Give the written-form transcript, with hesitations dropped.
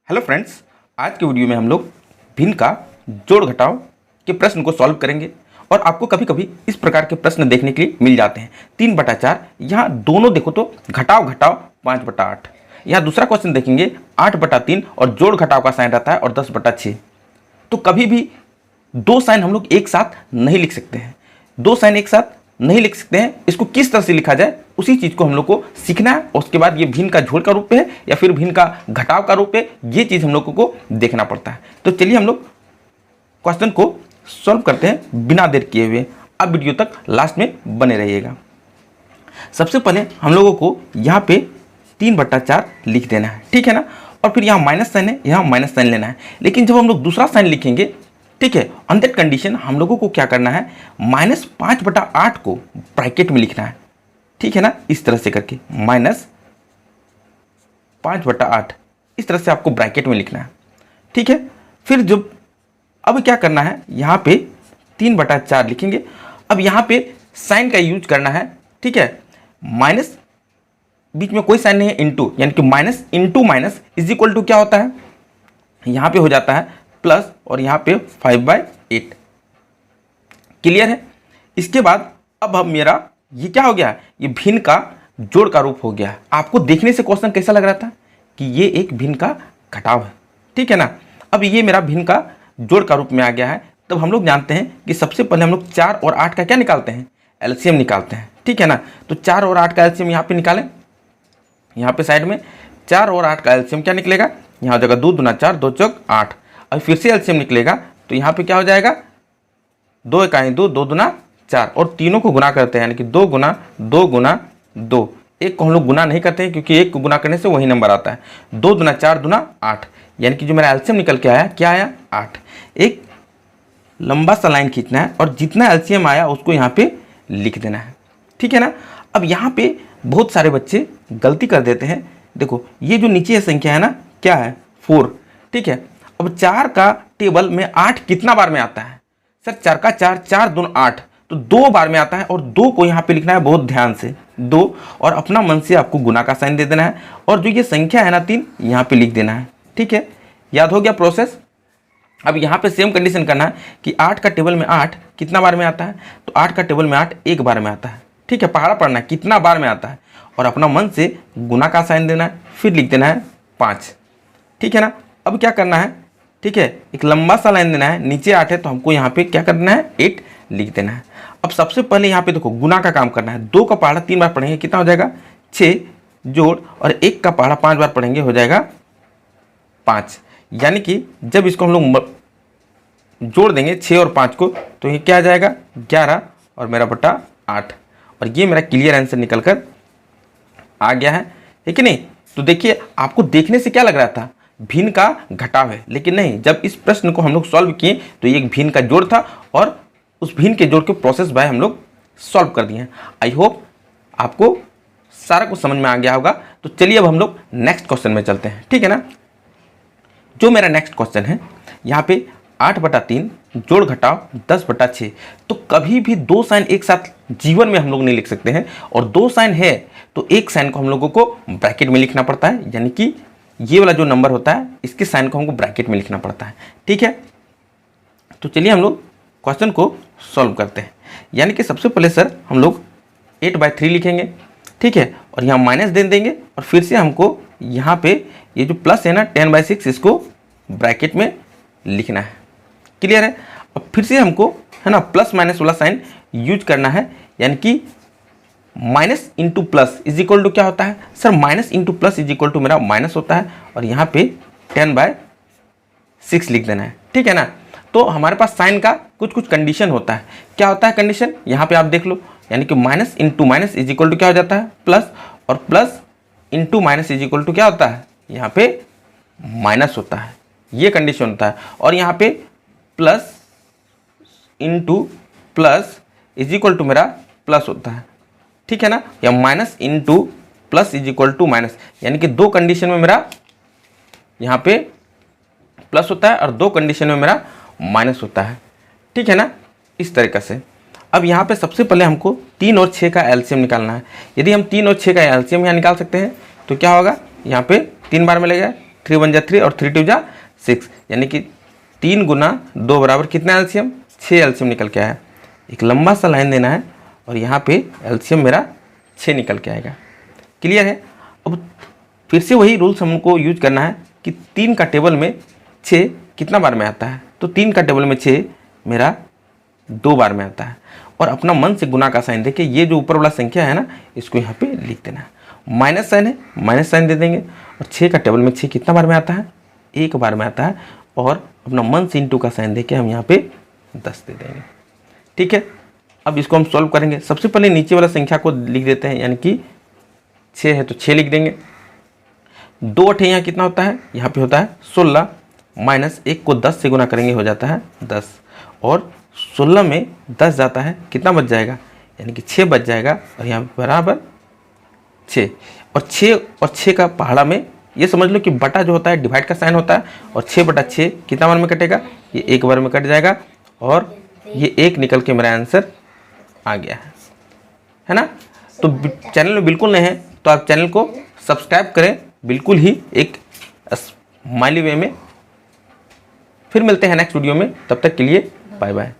Hello friends, आज के video में हम लोग भिन्न का जोड़ घटाव के प्रश्न को सॉल्व करेंगे। और आपको कभी कभी इस प्रकार के प्रश्न देखने के लिए मिल जाते हैं 3/4। यहाँ दोनों देखो तो घटाव घटाव 5/8। यहाँ दूसरा क्वेश्चन देखेंगे 8/3 और जोड़ घटाव का साइन रहता है और 10/6। तो कभी भी दो साइन हम लोग एक साथ नहीं लिख सकते हैं, दो साइन एक साथ नहीं लिख सकते हैं। इसको किस तरह से लिखा जाए उसी चीज को हम लोग को सीखना है। और उसके बाद ये भिन्न का जोड़ का रूप है या फिर भिन्न का घटाव का रूप है, ये चीज हम लोगों को देखना पड़ता है। तो चलिए हम लोग क्वेश्चन को सॉल्व करते हैं बिना देर किए हुए। अब वीडियो तक लास्ट में बने रहिएगा। सबसे पहले हम लोगों को यहाँ पे 3/4 लिख देना है, ठीक है ना। और फिर यहाँ माइनस साइन है, यहाँ माइनस साइन लेना है। लेकिन जब हम लोग दूसरा साइन लिखेंगे, ठीक है, ऑन दैट कंडीशन हम लोगों को क्या करना है, -5/8 को ब्रैकेट में लिखना है, ठीक है ना। इस तरह से करके -5/8 इस तरह से आपको ब्रैकेट में लिखना है, ठीक है। फिर जब अब क्या करना है, यहाँ पे 3/4 लिखेंगे। अब यहाँ पे साइन का यूज करना है, ठीक है। माइनस बीच में कोई साइन नहीं है, इंटू, यानी कि minus into minus is equal to क्या होता है, यहाँ पे हो जाता है प्लस और यहाँ पे 5/8। क्लियर है। इसके बाद अब मेरा ये क्या हो गया, ये भिन्न का जोड़ का रूप हो गया। आपको देखने से क्वेश्चन कैसा लग रहा था कि ये एक भिन्न का घटाव है, ठीक है ना। अब ये मेरा भिन्न का जोड़ का रूप में आ गया है। तब हम लोग जानते हैं कि सबसे पहले हम लोग 4 और 8 का क्या निकालते हैं, एलसीएम निकालते हैं, ठीक है ना। तो 4 और 8 का एलसीएम यहाँ पे निकालें। यहाँ पे साइड में 4 और 8 का एलसीएम क्या निकलेगा, यहाँ हो जाएगा 2 दूना 4, 2 चौक 8। और फिर से एलसीएम निकलेगा तो यहाँ पे क्या हो जाएगा, 2 एकाई 2, 2 दूना 4 और तीनों को गुना करते हैं, यानी कि 2 गुना 2 गुना 2। एक को हम लोग गुना नहीं करते हैं क्योंकि एक को गुना करने से वही नंबर आता है। 2 दूना 4 दूना 8, यानी कि जो मेरा एलसीएम निकल के आया, क्या आया, 8। एक लंबा सा लाइन खींचना है और जितना एलसीएम आया उसको यहाँ पे लिख देना है, ठीक है ना। अब यहाँ पे बहुत सारे बच्चे गलती कर देते हैं। देखो ये जो नीचे संख्या है ना, क्या है, 4, ठीक है। अब 4 का टेबल में 8 कितना बार में आता है, सर 4 का 4, 4 दून 8, तो 2 बार में आता है। और 2 को यहाँ पे लिखना है बहुत ध्यान से, 2, और अपना मन से आपको गुना का साइन दे देना है। और जो ये संख्या है ना 3, यहाँ पे लिख देना है, ठीक है। याद हो गया प्रोसेस। अब यहाँ पे सेम कंडीशन करना है कि 8 का टेबल में 8 कितना बार में आता है, तो 8 का टेबल में 8 एक बार में आता है, ठीक है। पहाड़ा पढ़ना है कितना बार में आता है और अपना मन से गुना का साइन देना है, फिर लिख देना है 5, ठीक है ना। अब क्या करना है, ठीक है, एक लंबा सा लाइन देना है। नीचे 8 है तो हमको यहाँ पे क्या करना है, 8 लिख देना है। अब सबसे पहले यहाँ पे देखो गुना का काम करना है। 2 का पहाड़ा 3 बार पढ़ेंगे, कितना हो जाएगा, 6 जोड़, और 1 का पहाड़ा 5 बार पढ़ेंगे, हो जाएगा 5। यानी कि जब इसको हम लोग जोड़ देंगे 6 और 5 को, तो ये क्या आ जाएगा, 11 और मेरा बटा 8। और ये मेरा क्लियर आंसर निकल कर आ गया है कि नहीं। तो देखिए आपको देखने से क्या लग रहा था, भिन्न का घटाव है, लेकिन नहीं, जब इस प्रश्न को हम लोग सॉल्व किए तो ये एक भिन्न का जोड़ था और उस भिन्न के जोड़ के प्रोसेस बाय हम लोग सॉल्व कर दिए हैं। आई होप आपको सारा कुछ समझ में आ गया होगा। तो चलिए अब हम लोग नेक्स्ट क्वेश्चन में चलते हैं, ठीक है ना। जो मेरा नेक्स्ट क्वेश्चन है, यहाँ पे 8/3 जोड़ घटाव 10/6। तो कभी भी दो साइन एक साथ जीवन में हम लोग नहीं लिख सकते हैं। और दो साइन है तो एक साइन को हम लोगों को ब्रैकेट में लिखना पड़ता है, यानी कि ये वाला जो नंबर होता है इसके साइन को हमको ब्रैकेट में लिखना पड़ता है, ठीक है। तो चलिए हम लोग क्वेश्चन को सॉल्व करते हैं। यानी कि सबसे पहले सर हम लोग 8/3 लिखेंगे, ठीक है, और यहाँ माइनस दे देंगे। और फिर से हमको यहाँ पे ये जो प्लस है ना 10/6, इसको ब्रैकेट में लिखना है। क्लियर है। अब फिर से हमको है ना प्लस माइनस वाला साइन यूज करना है, यानी कि minus into plus is equal to क्या होता है, sir minus into plus is equal to मेरा माइनस होता है। और यहाँ पे 10/6 लिख देना है, ठीक है ना। तो हमारे पास साइन का कुछ कुछ कंडीशन होता है। क्या होता है कंडीशन, यहाँ पे आप देख लो, यानी कि minus into minus is equal to क्या हो जाता है, प्लस, और plus into minus is equal to क्या होता है, यहाँ पे माइनस होता है। ये कंडीशन होता है। और यहाँ पे plus into plus is equal to मेरा प्लस होता है, ठीक है ना, या minus into plus is equal to minus, यानी कि दो कंडीशन में मेरा यहाँ पे प्लस होता है और दो कंडीशन में मेरा माइनस होता है, ठीक है ना, इस तरीके से। अब यहाँ पे सबसे पहले हमको 3 और 6 का एलसीएम निकालना है। यदि हम 3 और 6 का एलसीएम यहाँ निकाल सकते हैं तो क्या होगा, यहाँ पे 3 बार मिलेगा 3 1 जा 3 और 3 2 जा 6, यानी कि 3 गुना 2 बराबर कितना एलसीएम, 6 एलसीएम निकल के आया। एक लंबा सा लाइन देना है और यहाँ पे एलसीएम मेरा 6 निकल के आएगा। क्लियर है। अब फिर से वही रूल्स हमको यूज करना है कि 3 का टेबल में 6 कितना बार में आता है, तो 3 का टेबल में 6 मेरा 2 बार में आता है। और अपना मन से गुना का साइन देके ये जो ऊपर वाला संख्या है ना, इसको यहाँ पे लिख देना है। माइनस साइन है, माइनस साइन दे देंगे। और 6 का टेबल में 6 कितना बार में आता है, 1 बार में आता है। और अपना मन से इंटू का साइन देके हम यहाँ पे 10 दे देंगे। ठीक है, अब इसको हम सॉल्व करेंगे। सबसे पहले नीचे वाला संख्या को लिख देते हैं, यानी कि 6 है तो 6 लिख देंगे। 2 8 यहाँ कितना होता है, यहाँ पे होता है 16, माइनस 1 को 10 से गुना करेंगे हो जाता है 10। और 16 में 10 जाता है, कितना बच जाएगा, यानी कि 6 बच जाएगा। और यहाँ पे बराबर 6 और 6 का पहाड़ा में ये समझ लो कि बटा जो होता है डिवाइड का साइन होता है। और 6 बटा 6 कितना बार में कटेगा, ये 1 बार में कट जाएगा। और ये 1 निकल के मेरा आंसर आ गया है ना। तो चैनल में बिल्कुल नए हैं तो आप चैनल को सब्सक्राइब करें, बिल्कुल ही एक स्माइली वे में। फिर मिलते हैं नेक्स्ट वीडियो में, तब तक के लिए बाय बाय।